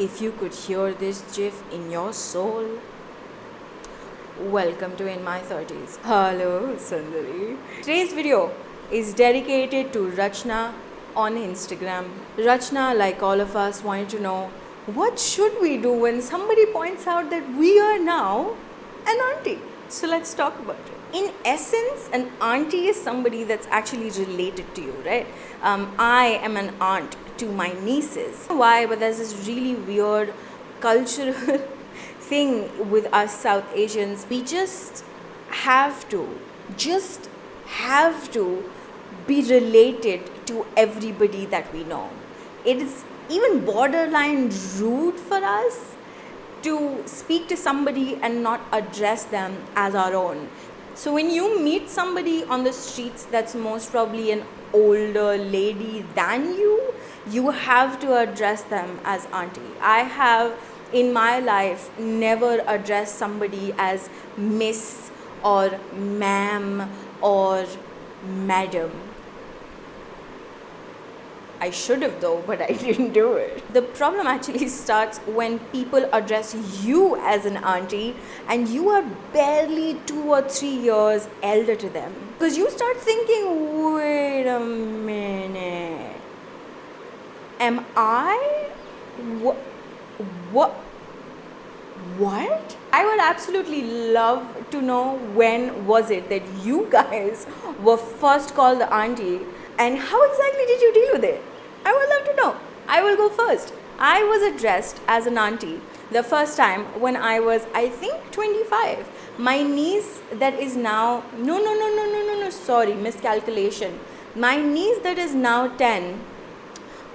If you could hear this gif in your soul, welcome to In My 30s. Hello, Sundari. Today's video is dedicated to Rachna on Instagram. Rachna, like all of us, wanted to know what should we do when somebody points out that we are now an auntie. So let's talk about it. In essence, an auntie is somebody that's actually related to you, right? I am an aunt to my nieces. Why? But there's this really weird cultural thing with us South Asians. We just have to be related to everybody that we know. It is even borderline rude for us to speak to somebody and not address them as our own. So when you meet somebody on the streets that's most probably an older lady than you, you have to address them as auntie. I have in my life never addressed somebody as miss or ma'am or madam. I should have though, but I didn't do it. The problem actually starts when people address you as an auntie and you are barely 2 or 3 years elder to them. Because you start thinking, wait a minute, am I? What? I would absolutely love to know when was it that you guys were first called the auntie and how exactly did you deal with it? I would love to know. I will go first. I was addressed as an auntie the first time when I was, I think, 25. My niece that is now, sorry, miscalculation. My niece that is now 10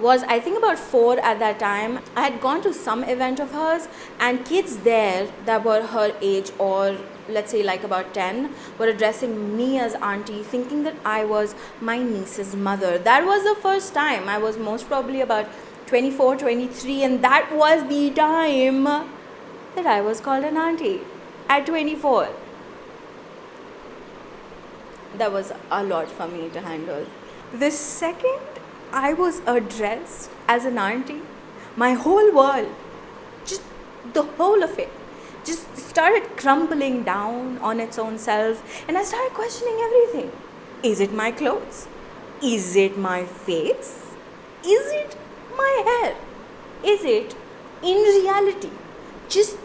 was, I think, about 4 at that time. I had gone to some event of hers and kids there that were her age or let's say like about 10 were addressing me as auntie, thinking that I was my niece's mother. That was the first time. I was most probably about 24, 23 and that was the time that I was called an auntie at 24. That was a lot for me to handle. The second I was addressed as an auntie, my whole world, just the whole of it, just started crumbling down on its own self and I started questioning everything. Is it my clothes? Is it my face? Is it my hair? Is it, in reality, just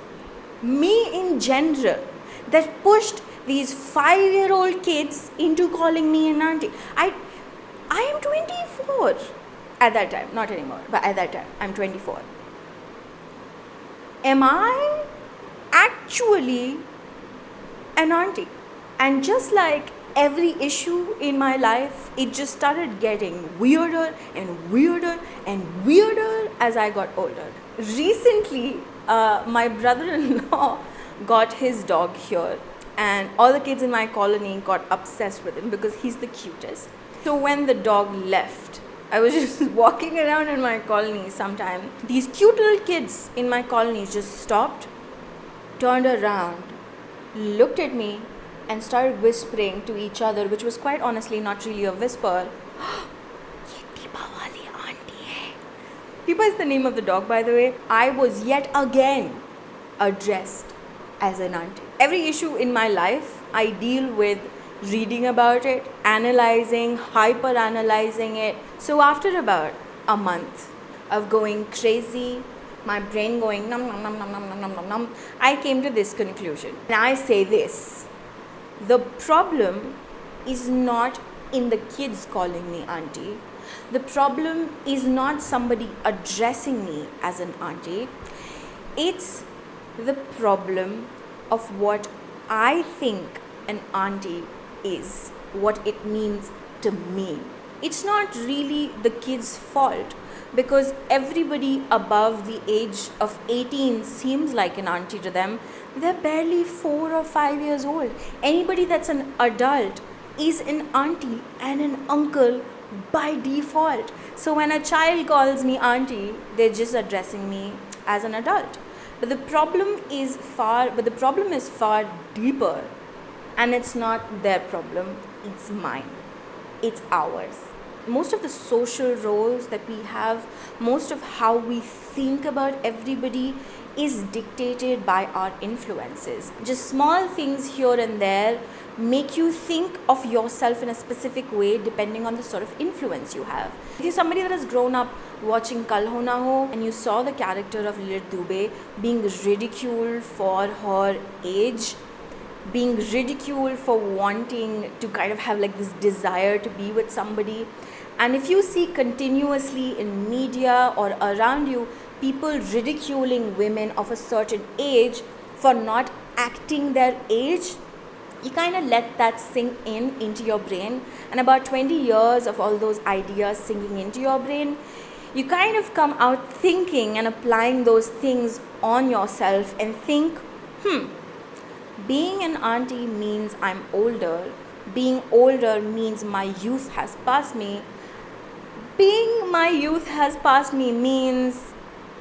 me in general that pushed these 5-year-old kids into calling me an auntie? I am 24 at that time, not anymore, but at that time, I'm 24. Am I actually an auntie? And just like every issue in my life, it just started getting weirder and weirder and weirder as I got older. Recently, my brother-in-law got his dog here and all the kids in my colony got obsessed with him because he's the cutest. So when the dog left, I was just walking around in my colony sometime. These cute little kids in my colony just stopped, turned around, looked at me and started whispering to each other, which was quite honestly not really a whisper. Ye Pipa wali auntie hai. Pipa is the name of the dog, by the way. I was yet again addressed as an auntie. Every issue in my life, I deal with reading about it, analyzing, hyper-analyzing it. So after about a month of going crazy, my brain going num num num num num num num num num, I came to this conclusion. And I say this, the problem is not in the kids calling me auntie. The problem is not somebody addressing me as an auntie. It's the problem of what I think an auntie is, what it means to me. It's not really the kids' fault because everybody above the age of 18 seems like an auntie to them. They're barely 4 or 5 years old. Anybody that's an adult is an auntie and an uncle by default. So when a child calls me auntie, they're just addressing me as an adult. But the problem is far deeper. And it's not their problem, it's mine, it's ours. most of the social roles that we have, most of how we think about everybody is dictated by our influences. Just small things here and there make you think of yourself in a specific way depending on the sort of influence you have. If you're somebody that has grown up watching Kal Ho Na Ho and you saw the character of Lilith Dubey being ridiculed for her age, being ridiculed for wanting to kind of have like this desire to be with somebody, and if you see continuously in media or around you people ridiculing women of a certain age for not acting their age, you kind of let that sink into your brain, and about 20 years of all those ideas sinking into your brain, you kind of come out thinking and applying those things on yourself and think, being an auntie means I'm older. Being older means my youth has passed me. Being my youth has passed me means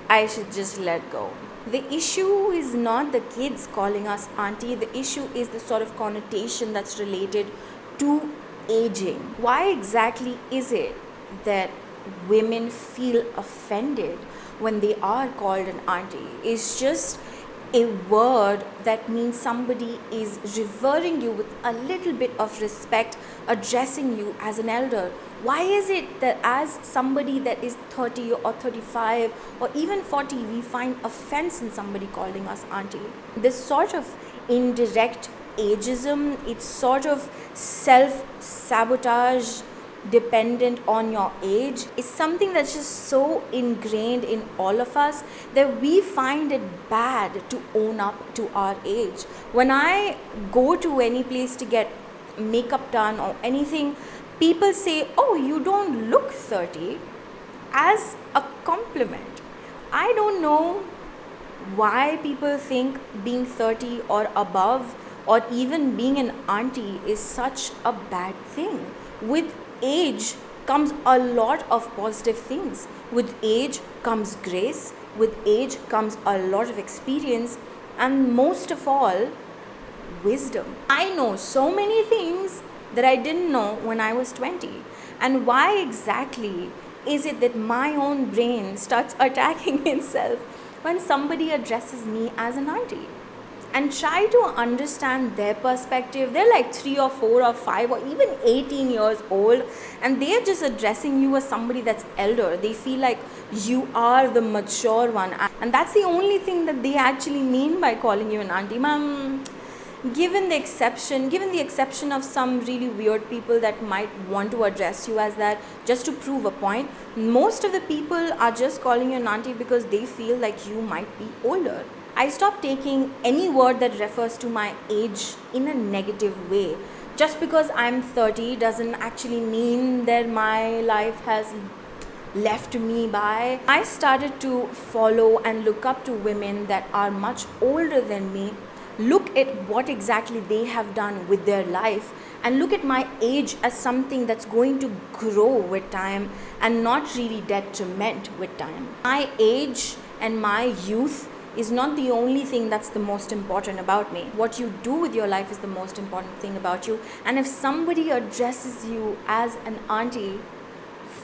I should just let go. The issue is not the kids calling us auntie. The issue is the sort of connotation that's related to aging. Why exactly is it that women feel offended when they are called an auntie? It's just a word that means somebody is revering you with a little bit of respect, addressing you as an elder. Why is it that as somebody that is 30 or 35 or even 40, we find offense in somebody calling us auntie? This sort of indirect ageism, it's sort of self-sabotage dependent on your age, is something that's just so ingrained in all of us that we find it bad to own up to our age. When I go to any place to get makeup done or anything, people say, "Oh, you don't look 30," as a compliment. I don't know why people think being 30 or above or even being an auntie is such a bad thing. With age comes a lot of positive things. With age comes grace. With age comes a lot of experience, and most of all, wisdom. I know so many things that I didn't know when I was 20. And why exactly is it that my own brain starts attacking itself when somebody addresses me as an auntie? And try to understand their perspective. They're like 3 or 4 or 5 or even 18 years old, and they're just addressing you as somebody that's elder. They feel like you are the mature one, and that's the only thing that they actually mean by calling you an auntie. Ma'am, given the exception of some really weird people that might want to address you as that just to prove a point, most of the people are just calling you an auntie because they feel like you might be older. I stopped taking any word that refers to my age in a negative way. Just because I'm 30 doesn't actually mean that my life has left me by. I started to follow and look up to women that are much older than me, look at what exactly they have done with their life, and look at my age as something that's going to grow with time and not really detriment with time. My age and my youth is not the only thing that's the most important about me. What you do with your life is the most important thing about you. And if somebody addresses you as an auntie,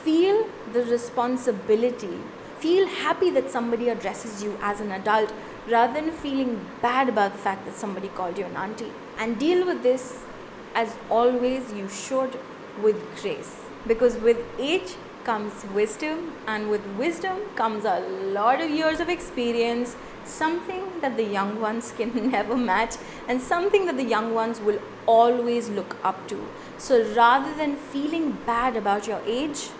feel the responsibility. Feel happy that somebody addresses you as an adult rather than feeling bad about the fact that somebody called you an auntie. And deal with this, as always you should, with grace. Because with age comes wisdom, and with wisdom comes a lot of years of experience, something that the young ones can never match, and something that the young ones will always look up to. So rather than feeling bad about your age,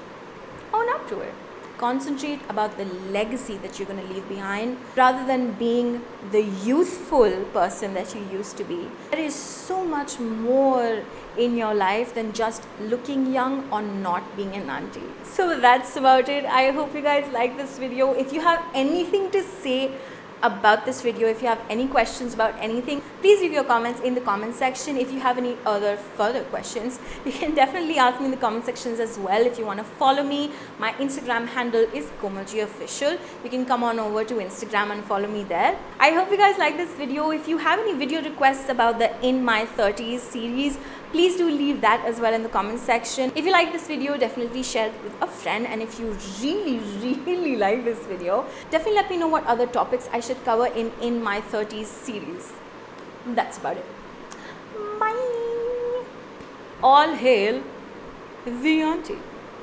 own up to it. Concentrate about the legacy that you're going to leave behind rather than being the youthful person that you used to be. There is so much more in your life than just looking young or not being an auntie. So that's about it. I hope you guys like this video. If you have anything to say about this video, if you have any questions about anything, please leave your comments in the comment section. If you have any other further questions, you can definitely ask me in the comment sections as well. If you want to follow me, my Instagram handle is Komalji Official. You can come on over to Instagram and follow me there. I hope you guys like this video. If you have any video requests about the In My 30s series, Please do leave that as well in the comment section. If you like this video, definitely share it with a friend, and if you really like this video, definitely let me know what other topics I should cover in my 30s series. That's about it. Bye. All hail the auntie.